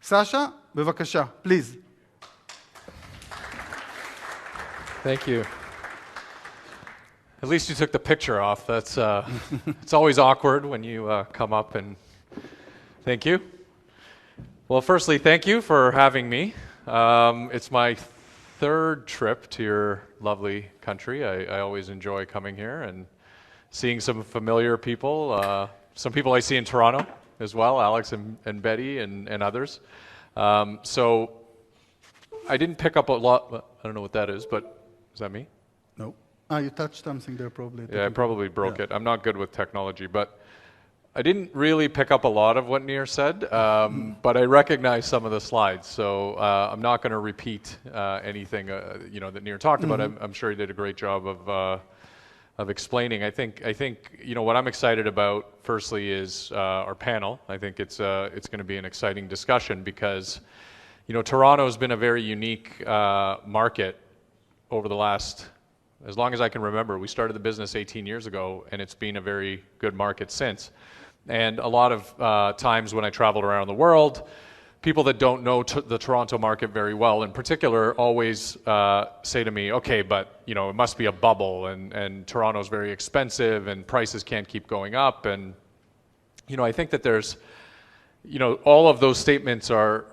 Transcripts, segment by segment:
סשה, בבקשה, please. Thank you. At least you took the picture off. That's it's always awkward when you come up and thank you. Well, firstly, thank you for having me. It's my third trip to your lovely country. I always enjoy coming here and seeing some familiar people. Some people I see in Toronto as well, Alex and Betty and others. So I didn't pick up a lot. I don't know what that is, but is that me? No. You touched something there probably. Yeah, I probably broke it. I'm not good with technology, but I didn't really pick up a lot of what Nir said, but I recognize some of the slides. So I'm not going to repeat anything that Nir talked about. I'm sure he did a great job of explaining. I think what I'm excited about firstly is our panel. I think it's going to be an exciting discussion because Toronto's been a very unique market over the last, as long as I can remember. We started the business 18 years ago, and it's been a very good market since. And a lot of times when I traveled around the world, people that don't know the Toronto market very well, in particular, always say to me, okay, but it must be a bubble, and Toronto's very expensive, and prices can't keep going up. And I think that there's, all of those statements are,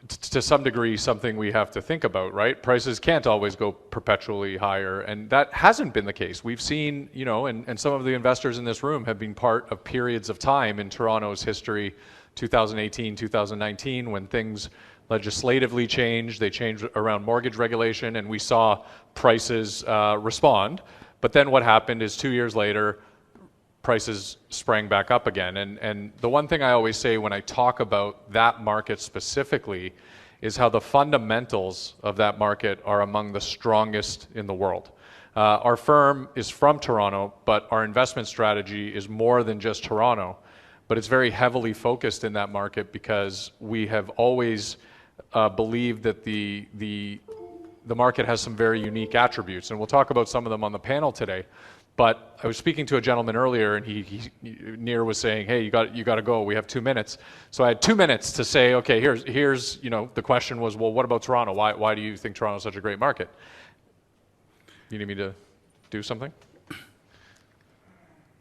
to some degree, something we have to think about, right? Prices can't always go perpetually higher, and that hasn't been the case. We've seen, and some of the investors in this room have been part of periods of time in Toronto's history, 2018, 2019, when things legislatively changed. They changed around mortgage regulation, and we saw prices respond. But then what happened is 2 years later, prices sprang back up again. And the one thing I always say when I talk about that market specifically is how the fundamentals of that market are among the strongest in the world. Our firm is from Toronto, but our investment strategy is more than just Toronto. But it's very heavily focused in that market because we have always believed that the market has some very unique attributes. And we'll talk about some of them on the panel today. But I was speaking to a gentleman earlier, and Nir was saying, "Hey, you got to go. We have 2 minutes." So I had 2 minutes to say, "Okay, here's the question was, well, what about Toronto? Why do you think Toronto is such a great market?" You need me to do something?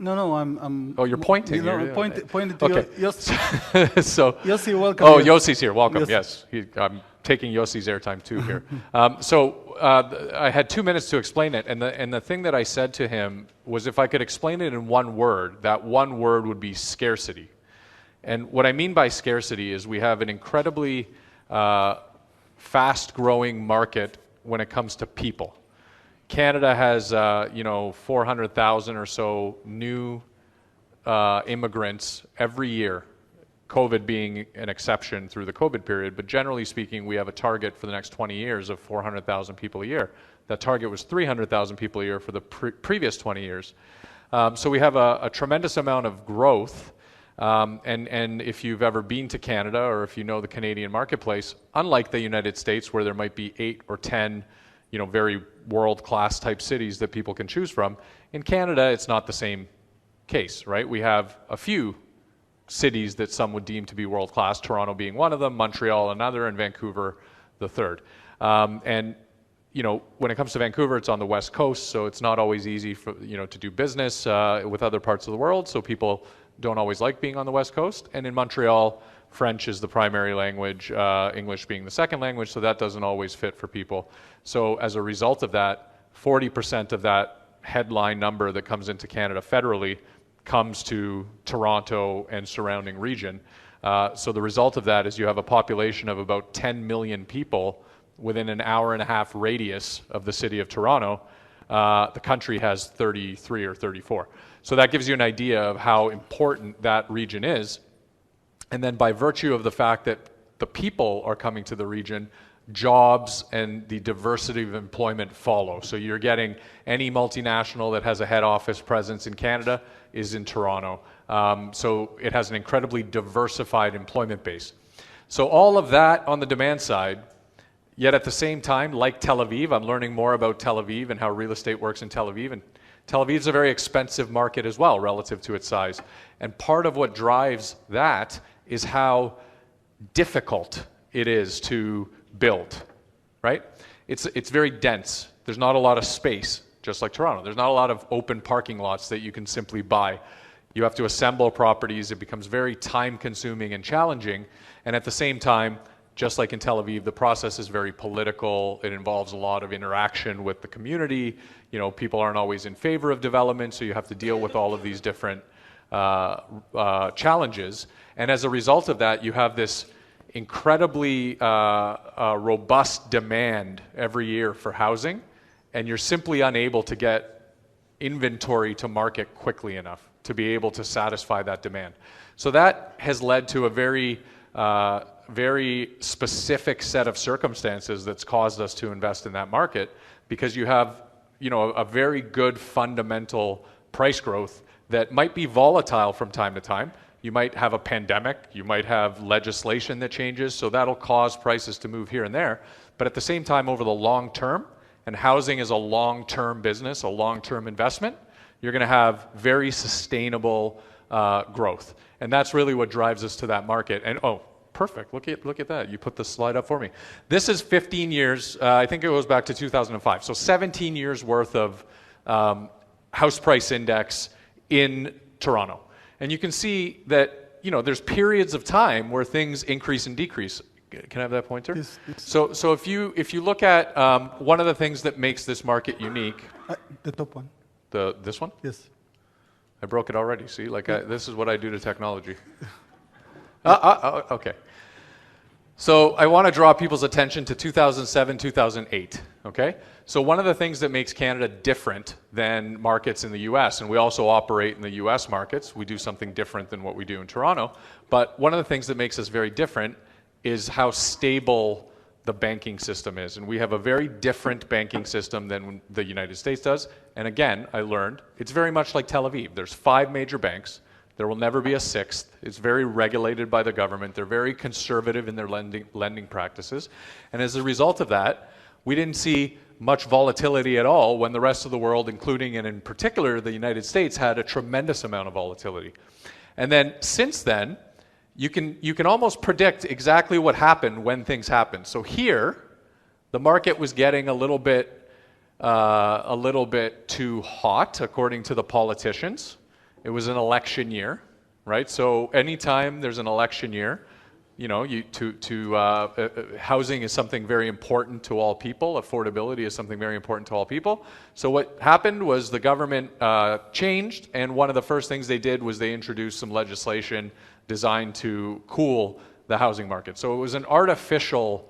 No, I'm. Oh, you're pointing. Pointed to okay. Yossi. So Yossi, welcome. Oh, Yossi's here. Welcome. Yossi. Yes, I'm taking Yossi's airtime too here. I had 2 minutes to explain it, and the thing that I said to him was, if I could explain it in one word, that one word would be scarcity. And what I mean by scarcity is we have an incredibly fast-growing market when it comes to people. Canada has 400,000 or so new immigrants every year, COVID being an exception through the COVID period, but generally speaking, we have a target for the next 20 years of 400,000 people a year. That target was 300,000 people a year for the previous 20 years. So we have a tremendous amount of growth, and if you've ever been to Canada or if you know the Canadian marketplace, unlike the United States where there might be 8 or 10 very world-class type cities that people can choose from, in Canada it's not the same case, right? We have a few cities that some would deem to be world-class, Toronto being one of them, Montreal another, and Vancouver the third. And when it comes to Vancouver, it's on the west coast, so it's not always easy for to do business with other parts of the world, so people don't always like being on the west coast. And in Montreal, French is the primary language, English being the second language, so that doesn't always fit for people. So as a result of that, 40% of that headline number that comes into Canada federally comes to Toronto and surrounding region. So the result of that is you have a population of about 10 million people within an hour and a half radius of the city of Toronto. The country has 33 or 34. So that gives you an idea of how important that region is. And then by virtue of the fact that the people are coming to the region, jobs and the diversity of employment follow. So you're getting any multinational that has a head office presence in Canada is in Toronto. So it has an incredibly diversified employment base. So all of that on the demand side, yet at the same time, like Tel Aviv, I'm learning more about Tel Aviv and how real estate works in Tel Aviv. And Tel Aviv is a very expensive market as well relative to its size. And part of what drives that is how difficult it is to build, right? It's very dense. There's not a lot of space, just like Toronto. There's not a lot of open parking lots that you can simply buy. You have to assemble properties. It becomes very time-consuming and challenging. And at the same time, just like in Tel Aviv, the process is very political. It involves a lot of interaction with the community. You know, people aren't always in favor of development, so you have to deal with all of these different challenges. And as a result of that, you have this incredibly robust demand every year for housing, and you're simply unable to get inventory to market quickly enough to be able to satisfy that demand. So that has led to a very specific set of circumstances that's caused us to invest in that market, because you have, you know, a very good fundamental price growth that might be volatile from time to time. You might have a pandemic, you might have legislation that changes, so that'll cause prices to move here and there. But at the same time, over the long term, and housing is a long-term business, a long-term investment, you're going to have very sustainable growth. And that's really what drives us to that market. And oh, perfect, look at that. You put the slide up for me. This is 15 years, I think it goes back to 2005. So 17 years worth of house price index in Toronto. And you can see that, you know, there's periods of time where things increase and decrease. Can I have that pointer? Yes. So if you look at one of the things that makes this market unique. The top one. This one? Yes. I broke it already. See, like this is what I do to technology. Okay. So I want to draw people's attention to 2007, 2008. Okay. So one of the things that makes Canada different than markets in the U.S., and we also operate in the U.S. markets. We do something different than what we do in Toronto. But one of the things that makes us very different is how stable the banking system is. And we have a very different banking system than the United States does. And again, I learned it's very much like Tel Aviv. There's 5 major banks. There will never be a 6th. It's very regulated by the government. They're very conservative in their lending practices. And as a result of that, we didn't see much volatility at all when the rest of the world, including and in particular the United States, had a tremendous amount of volatility. And then since then, you can almost predict exactly what happened when things happened. So here, the market was getting a little bit too hot, according to the politicians. It was an election year, right? So anytime there's an election year, you know, housing is something very important to all people. Affordability is something very important to all people. So what happened was the government changed, and one of the first things they did was they introduced some legislation designed to cool the housing market. So it was an artificial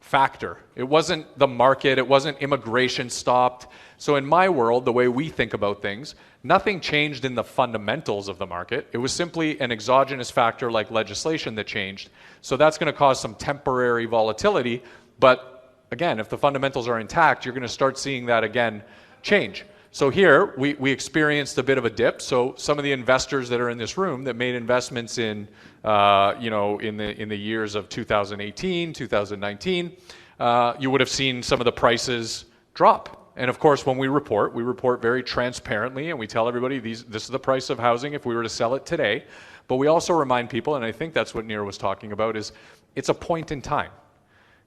factor. It wasn't the market, it wasn't immigration stopped. So in my world, the way we think about things, nothing changed in the fundamentals of the market. It was simply an exogenous factor like legislation that changed. So that's going to cause some temporary volatility. But again, if the fundamentals are intact, you're going to start seeing that again change. So here, we experienced a bit of a dip. So some of the investors that are in this room that made investments in, in the years of 2018, 2019, you would have seen some of the prices drop. And of course, when we report very transparently, and we tell everybody this is the price of housing if we were to sell it today. But we also remind people, and I think that's what Nir was talking about, is it's a point in time.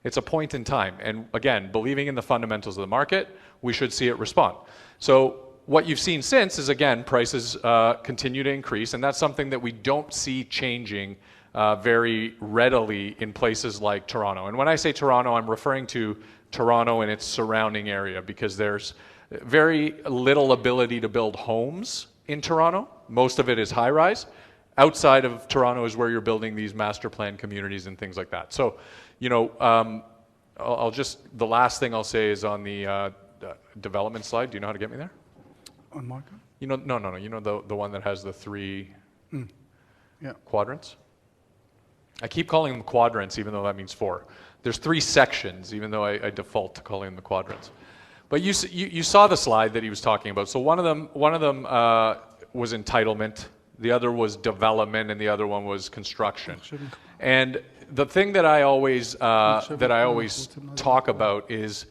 It's a point in time. And again, believing in the fundamentals of the market, we should see it respond. So what you've seen since is, again, prices continue to increase, and that's something that we don't see changing very readily in places like Toronto. And when I say Toronto, I'm referring to Toronto and its surrounding area, because there's very little ability to build homes in Toronto. Most of it is high-rise. Outside of Toronto is where you're building these master plan communities and things like that. So, you know, the last thing I'll say is on the development slide. Do you know how to get me there? On market? You know, no. You know the one that has the 3 quadrants? I keep calling them quadrants, even though that means 4. There's 3 sections, even though I default to calling them the quadrants. But you saw the slide that he was talking about. So one of them was entitlement, the other was development, and the other one was construction. And the thing that I always talk about is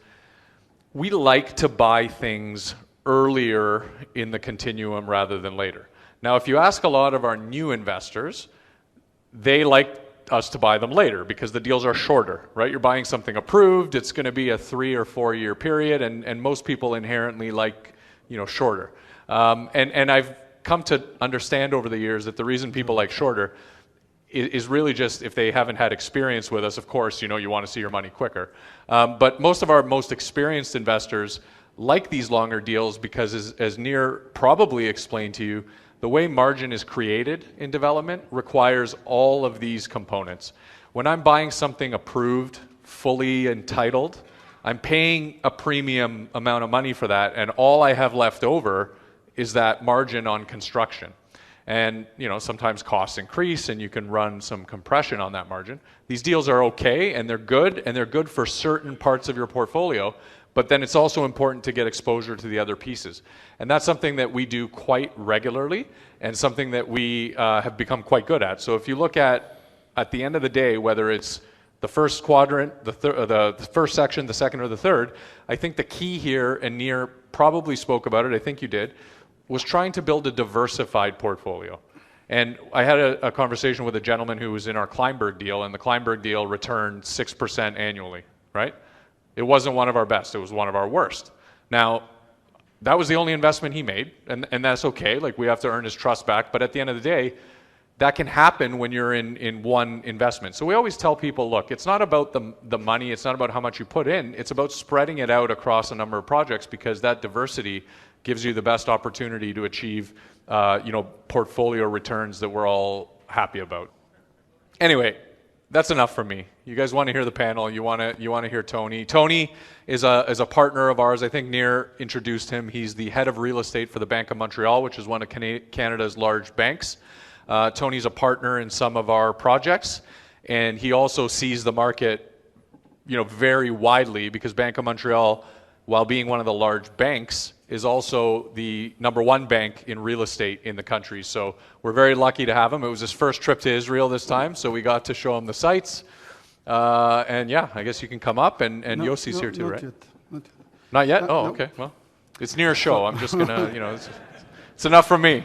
we like to buy things earlier in the continuum rather than later. Now, if you ask a lot of our new investors, they like us to buy them later because the deals are shorter, right? You're buying something approved, it's going to be a 3 or 4 year period, and most people inherently like, shorter. And I've come to understand over the years that the reason people like shorter is really just if they haven't had experience with us. Of course, you want to see your money quicker. But most of our most experienced investors like these longer deals because, as Nir probably explained to you, the way margin is created in development requires all of these components. When I'm buying something approved, fully entitled, I'm paying a premium amount of money for that, and all I have left over is that margin on construction. And sometimes costs increase and you can run some compression on that margin. These deals are okay and they're good for certain parts of your portfolio, but then it's also important to get exposure to the other pieces. And that's something that we do quite regularly and something that we have become quite good at. So if you look at the end of the day, whether it's the first quadrant, the first section, the second or the third, I think the key here, and Nir probably spoke about it, I think you did, was trying to build a diversified portfolio. And I had a conversation with a gentleman who was in our Kleinberg deal, and the Kleinberg deal returned 6% annually, right? It wasn't one of our best, it was one of our worst. Now, that was the only investment he made, and that's okay, like we have to earn his trust back, but at the end of the day, that can happen when you're in one investment. So we always tell people, look, it's not about the money, it's not about how much you put in, it's about spreading it out across a number of projects because that diversity gives you the best opportunity to achieve portfolio returns that we're all happy about. Anyway, that's enough for me. You guys want to hear the panel, you want to hear Tony. Tony is a partner of ours. I think Nir introduced him. He's the head of real estate for the Bank of Montreal, which is one of Canada's large banks. Tony's a partner in some of our projects, and he also sees the market, very widely because Bank of Montreal, while being one of the large banks, is also the #1 bank in real estate in the country. So we're very lucky to have him. It was his first trip to Israel this time, so we got to show him the sights. And yeah, I guess you can come up, and Yossi's here too, right? Not yet. Not yet? Oh, okay. Well, it's near a show. I'm just going to, it's enough for me.